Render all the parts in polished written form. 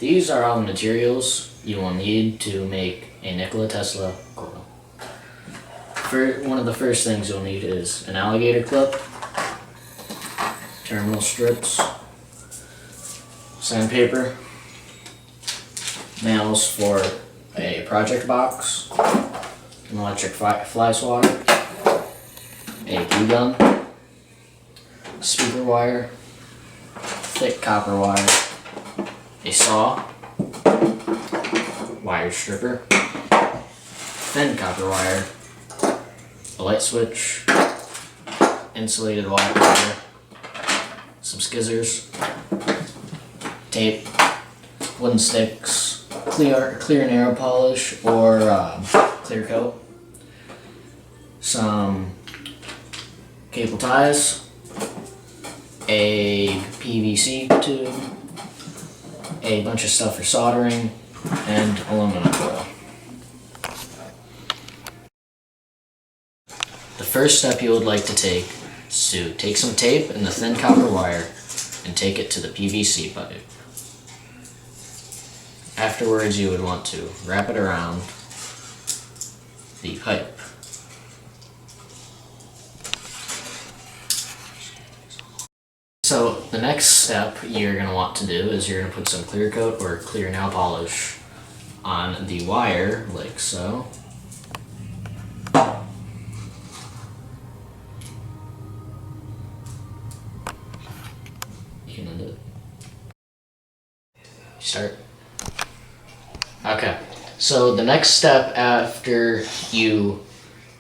These are all the materials you will need to make a Nikola Tesla coil. One of the first things you'll need is an alligator clip, terminal strips, sandpaper, nails for a project box, an electric fly swatter, a glue gun, speaker wire, thick copper wire, a saw, wire stripper, thin copper wire, a light switch, insulated wire, some scissors, tape, wooden sticks, clear nail polish or clear coat, some cable ties, a PVC tube, a bunch of stuff for soldering, and aluminum foil. The first step you would like to take is to take some tape and the thin copper wire and take it to the PVC pipe. Afterwards, you would want to wrap it around the pipe. So the next step you're going to want to do is you're going to put some clear coat or clear nail polish on the wire, like so. You can undo it. Start. Okay, so the next step after you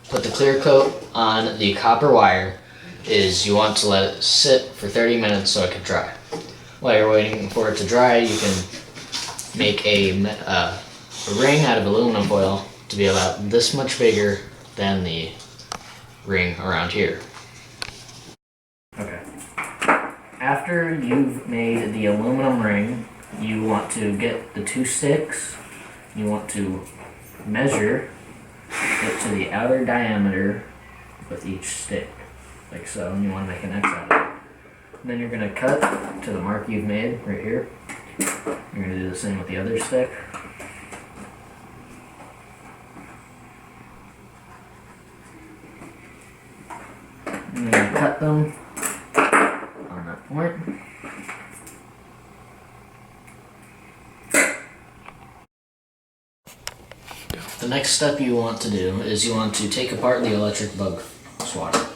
put the clear coat on the copper wire is you want to let it sit for 30 minutes so it can dry. While you're waiting for it to dry, you can make a ring out of aluminum foil to be about this much bigger than the ring around here. Okay. After you've made the aluminum ring, you want to get the two sticks. You want to measure it to the outer diameter with each stick, like so, and you want to make an X out of it. And then you're going to cut to the mark you've made right here. You're going to do the same with the other stick. And then you cut them on that point. The next step you want to do is you want to take apart the electric bug swatter.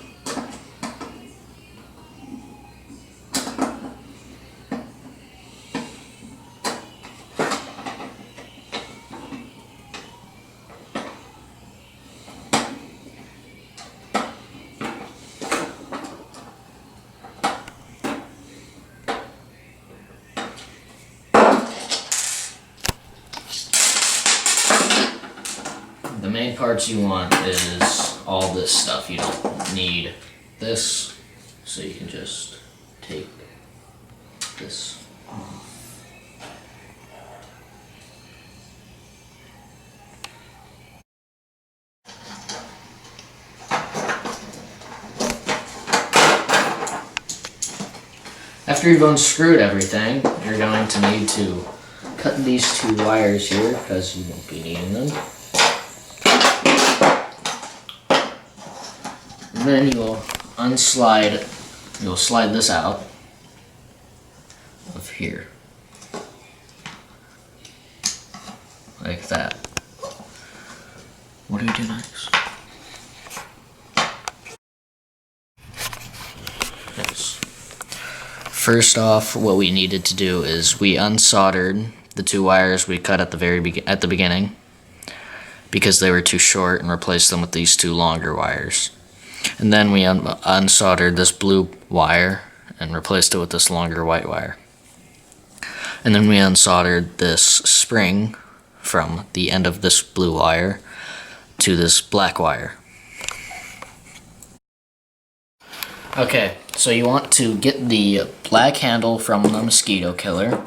The main parts you want is all this stuff. You don't need this, so you can just take this off. After you've unscrewed everything, you're going to need to cut these two wires here because you won't be needing them. And then you'll slide this out of here, like that. What do we do next? Yes. First off, what we needed to do is we unsoldered the two wires we cut at the beginning because they were too short, and replaced them with these two longer wires. And then we unsoldered this blue wire and replaced it with this longer white wire. And then we unsoldered this spring from the end of this blue wire to this black wire. Okay, so you want to get the black handle from the mosquito killer,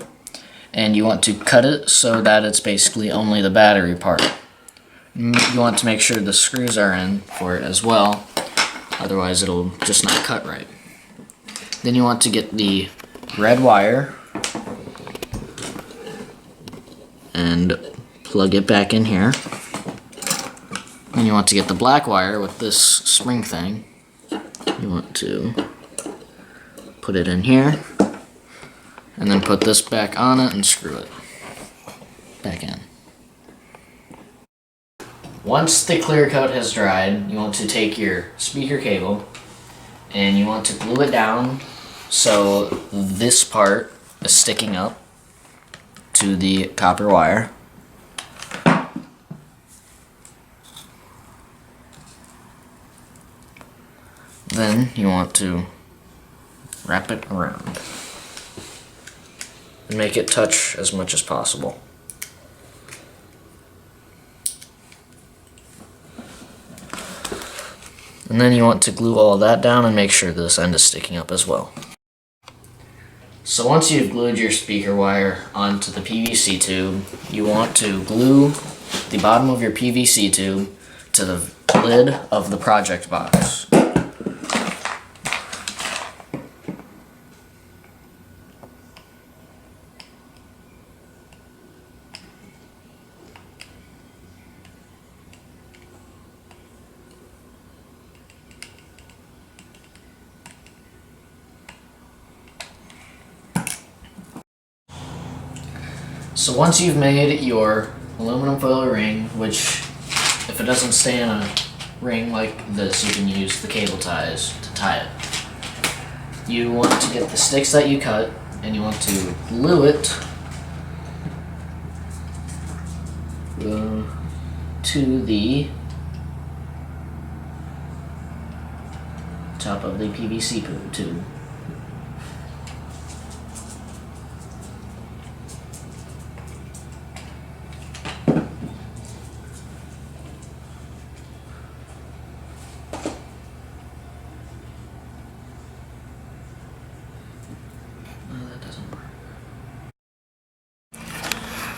and you want to cut it so that it's basically only the battery part. You want to make sure the screws are in for it as well, otherwise it'll just not cut right. Then you want to get the red wire and plug it back in here. And you want to get the black wire with this spring thing. You want to put it in here, and then put this back on it and screw it back in. Once the clear coat has dried, you want to take your speaker cable and you want to glue it down so this part is sticking up to the copper wire. Then you want to wrap it around and make it touch as much as possible. And then you want to glue all that down and make sure this end is sticking up as well. So once you've glued your speaker wire onto the PVC tube, you want to glue the bottom of your PVC tube to the lid of the project box. So once you've made your aluminum foil ring, which if it doesn't stay in a ring like this, you can use the cable ties to tie it. You want to get the sticks that you cut and you want to glue it to the top of the PVC tube.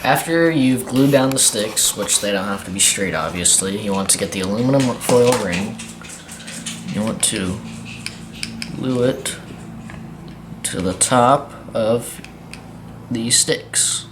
After you've glued down the sticks, which they don't have to be straight obviously, you want to get the aluminum foil ring. You want to glue it to the top of the sticks.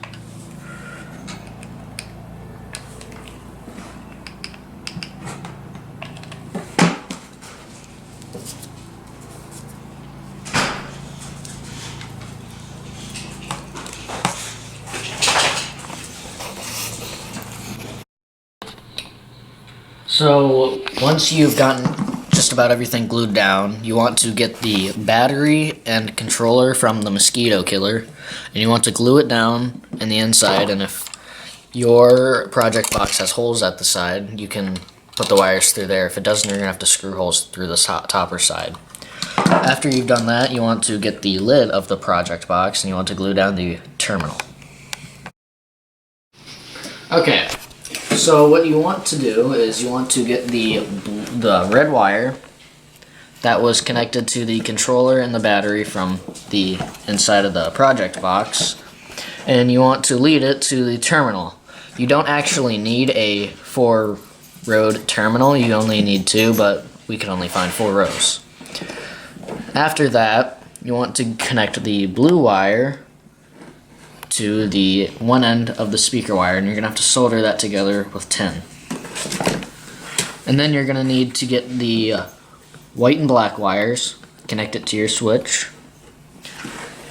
So once you've gotten just about everything glued down, you want to get the battery and controller from the mosquito killer, and you want to glue it down in the inside, and if your project box has holes at the side, you can put the wires through there. If it doesn't, you're going to have to screw holes through the top or side. After you've done that, you want to get the lid of the project box, and you want to glue down the terminal. Okay. So what you want to do is you want to get the red wire that was connected to the controller and the battery from the inside of the project box, and you want to lead it to the terminal. You don't actually need a 4-row terminal, you only need 2, but we can only find 4 rows. After that, you want to connect the blue wire to the one end of the speaker wire, and you're going to have to solder that together with tin. And then you're going to need to get the white and black wires, connect it to your switch,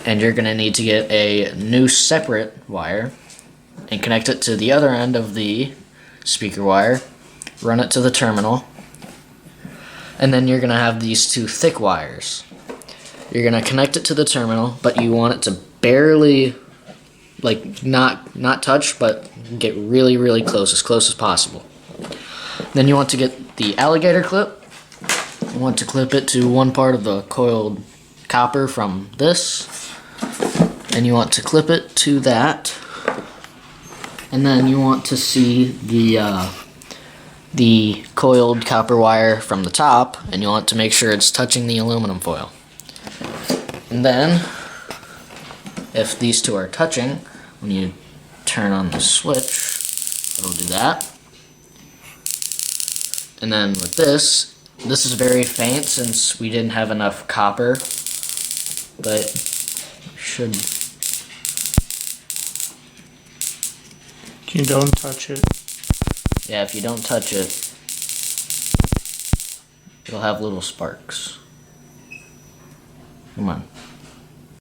and you're going to need to get a new separate wire and connect it to the other end of the speaker wire, run it to the terminal, and then you're going to have these 2 thick wires. You're going to connect it to the terminal, but you want it to barely, like, not touch, but get really close as possible. Then you want to get the alligator clip. You want to clip it to one part of the coiled copper from this, and you want to clip it to that. And then you want to see the coiled copper wire from the top, and you want to make sure it's touching the aluminum foil. And then, if these 2 are touching, when you turn on the switch, it'll do that. And then with this is very faint since we didn't have enough copper, but should You don't touch it. Yeah, if you don't touch it, you'll have little sparks. Come on.